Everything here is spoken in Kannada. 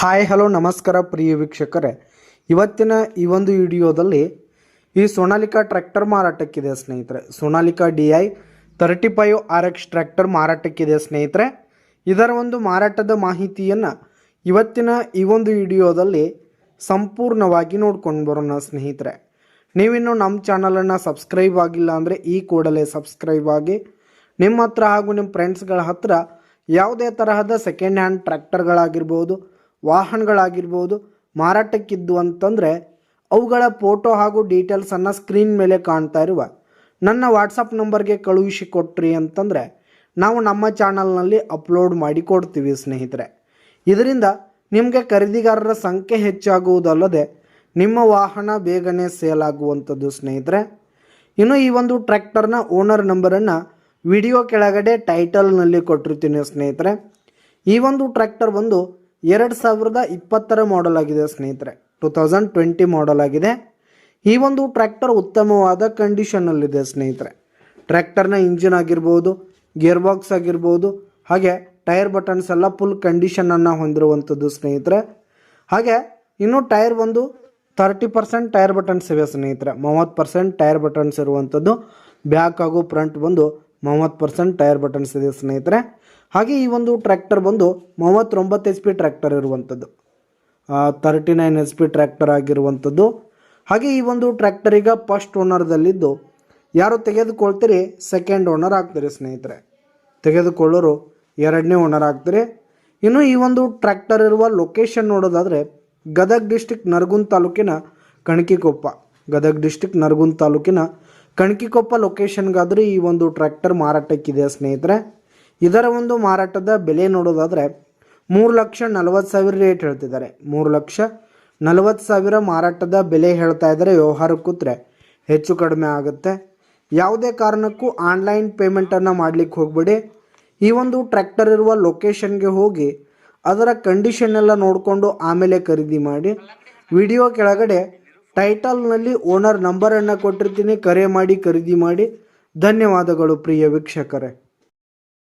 ಹಾಯ್ ಹಲೋ ನಮಸ್ಕಾರ ಪ್ರಿಯ ವೀಕ್ಷಕರೇ, ಇವತ್ತಿನ ಈ ಒಂದು ವಿಡಿಯೋದಲ್ಲಿ ಈ ಸೋನಾಲಿಕಾ ಟ್ರ್ಯಾಕ್ಟರ್ ಮಾರಾಟಕ್ಕಿದೆ ಸ್ನೇಹಿತರೆ. ಸೋನಾಲಿಕಾ DI 35 RX ಟ್ರ್ಯಾಕ್ಟರ್ ಮಾರಾಟಕ್ಕಿದೆ ಸ್ನೇಹಿತರೆ. ಇದರ ಒಂದು ಮಾರಾಟದ ಮಾಹಿತಿಯನ್ನು ಇವತ್ತಿನ ಈ ಒಂದು ವಿಡಿಯೋದಲ್ಲಿ ಸಂಪೂರ್ಣವಾಗಿ ನೋಡ್ಕೊಂಡು ಬರೋಣ ಸ್ನೇಹಿತರೆ. ನೀವಿನ್ನು ನಮ್ಮ ಚಾನಲನ್ನು ಸಬ್ಸ್ಕ್ರೈಬ್ ಆಗಿಲ್ಲ ಅಂದರೆ ಈ ಕೂಡಲೇ ಸಬ್ಸ್ಕ್ರೈಬ್ ಆಗಿ ನಿಮ್ಮ ಹತ್ರ ಹಾಗೂ ನಿಮ್ಮ ಫ್ರೆಂಡ್ಸ್ಗಳ ಹತ್ರ ಯಾವುದೇ ತರಹದ ಸೆಕೆಂಡ್ ಹ್ಯಾಂಡ್ ಟ್ರ್ಯಾಕ್ಟರ್ಗಳಾಗಿರ್ಬೋದು, ವಾಹನಗಳಾಗಿರ್ಬೋದು ಮಾರಾಟಕ್ಕಿದ್ದು ಅಂತಂದರೆ ಅವುಗಳ ಫೋಟೋ ಹಾಗೂ ಡೀಟೇಲ್ಸನ್ನು ಸ್ಕ್ರೀನ್ ಮೇಲೆ ಕಾಣ್ತಾ ಇರುವ ನನ್ನ ವಾಟ್ಸಪ್ ನಂಬರ್ಗೆ ಕಳುಹಿಸಿ ಕೊಟ್ರಿ ಅಂತಂದರೆ ನಾವು ನಮ್ಮ ಚಾನಲ್ನಲ್ಲಿ ಅಪ್ಲೋಡ್ ಮಾಡಿ ಕೊಡ್ತೀವಿ ಸ್ನೇಹಿತರೆ. ಇದರಿಂದ ನಿಮಗೆ ಖರೀದಿಗಾರರ ಸಂಖ್ಯೆ ಹೆಚ್ಚಾಗುವುದಲ್ಲದೆ ನಿಮ್ಮ ವಾಹನ ಬೇಗನೆ ಸೇಲ್ ಆಗುವಂಥದ್ದು ಸ್ನೇಹಿತರೆ. ಇನ್ನು ಈ ಒಂದು ಟ್ರ್ಯಾಕ್ಟರ್ನ ಓನರ್ ನಂಬರನ್ನು ವಿಡಿಯೋ ಕೆಳಗಡೆ ಟೈಟಲ್ನಲ್ಲಿ ಕೊಟ್ಟಿರ್ತೀನಿ ಸ್ನೇಹಿತರೆ. ಈ ಒಂದು ಟ್ರ್ಯಾಕ್ಟರ್ ಬಂದು 2020 ಮಾಡೆಲ್ ಆಗಿದೆ ಸ್ನೇಹಿತರೆ. 2020 ಮಾಡೆಲ್ ಆಗಿದೆ. ಈ ಒಂದು ಟ್ರ್ಯಾಕ್ಟರ್ ಉತ್ತಮವಾದ ಕಂಡೀಷನ್ನಲ್ಲಿದೆ ಸ್ನೇಹಿತರೆ. ಟ್ರ್ಯಾಕ್ಟರ್ನ ಇಂಜಿನ್ ಆಗಿರ್ಬೋದು, ಗೇರ್ ಬಾಕ್ಸ್ ಆಗಿರ್ಬೋದು, ಹಾಗೆ ಟೈರ್ ಬಟನ್ಸ್ ಎಲ್ಲ ಫುಲ್ ಕಂಡೀಷನನ್ನು ಹೊಂದಿರುವಂಥದ್ದು ಸ್ನೇಹಿತರೆ. ಹಾಗೆ ಇನ್ನು ಟೈರ್ ಬಂದು 30% ಟೈರ್ ಬಟನ್ಸ್ ಇವೆ ಸ್ನೇಹಿತರೆ. 30% ಟೈರ್ ಬಟನ್ಸ್ ಇರುವಂಥದ್ದು. ಬ್ಯಾಕ್ ಹಾಗೂ ಫ್ರಂಟ್ ಬಂದು 30% ಟೈರ್ ಬಟನ್ಸ್ ಇದೆ ಸ್ನೇಹಿತರೆ. ಹಾಗೆ ಈ ಒಂದು ಟ್ರ್ಯಾಕ್ಟರ್ ಬಂದು 39 HP ಟ್ರ್ಯಾಕ್ಟರ್ ಇರುವಂಥದ್ದು, 39 HP ಟ್ರ್ಯಾಕ್ಟರ್ ಆಗಿರುವಂಥದ್ದು. ಹಾಗೆ ಈ ಒಂದು ಟ್ರ್ಯಾಕ್ಟರಿಗೆ ಫಸ್ಟ್ ಓನರ್ದಲ್ಲಿದ್ದು ಯಾರು ತೆಗೆದುಕೊಳ್ತೀರಿ ಸೆಕೆಂಡ್ ಓನರ್ ಆಗ್ತೀರಿ ಸ್ನೇಹಿತರೆ. ತೆಗೆದುಕೊಳ್ಳೋರು ಎರಡನೇ ಓನರ್ ಆಗ್ತೀರಿ. ಇನ್ನು ಈ ಒಂದು ಟ್ರ್ಯಾಕ್ಟರ್ ಇರುವ ಲೊಕೇಶನ್ ನೋಡೋದಾದರೆ ಗದಗ ಡಿಸ್ಟಿಕ್ ನರಗುಂದ ತಾಲೂಕಿನ ಕಣಕಿಕೊಪ್ಪ. ಗದಗ ಡಿಸ್ಟಿಕ್ ನರಗುಂದ ತಾಲೂಕಿನ ಕಣಕಿಕೊಪ್ಪ ಲೊಕೇಶನ್ಗಾದರೆ ಈ ಒಂದು ಟ್ರ್ಯಾಕ್ಟರ್ ಮಾರಾಟಕ್ಕಿದೆ ಸ್ನೇಹಿತರೆ. ಇದರ ಒಂದು ಮಾರಾಟದ ಬೆಲೆ ನೋಡೋದಾದರೆ 3,40,000 ರೇಟ್ ಹೇಳ್ತಿದ್ದಾರೆ. 3,40,000 ಮಾರಾಟದ ಬೆಲೆ ಹೇಳ್ತಾ ಇದ್ದಾರೆ. ವ್ಯವಹಾರ ಕೂತ್ರೆ ಹೆಚ್ಚು ಕಡಿಮೆ ಆಗುತ್ತೆ. ಯಾವುದೇ ಕಾರಣಕ್ಕೂ ಆನ್ಲೈನ್ ಪೇಮೆಂಟನ್ನು ಮಾಡಲಿಕ್ಕೆ ಹೋಗಬೇಡಿ. ಈ ಒಂದು ಟ್ರ್ಯಾಕ್ಟರ್ ಇರುವ ಲೊಕೇಶನ್ಗೆ ಹೋಗಿ ಅದರ ಕಂಡೀಷನ್ ಎಲ್ಲ ನೋಡಿಕೊಂಡು ಆಮೇಲೆ ಖರೀದಿ ಮಾಡಿ. ವಿಡಿಯೋ ಕೆಳಗಡೆ ಟೈಟಲ್ನಲ್ಲಿ ಓನರ್ ನಂಬರನ್ನು ಕೊಟ್ಟಿರ್ತೀನಿ, ಕರೆ ಮಾಡಿ ಖರೀದಿ ಮಾಡಿ. ಧನ್ಯವಾದಗಳು ಪ್ರಿಯ ವೀಕ್ಷಕರೇ.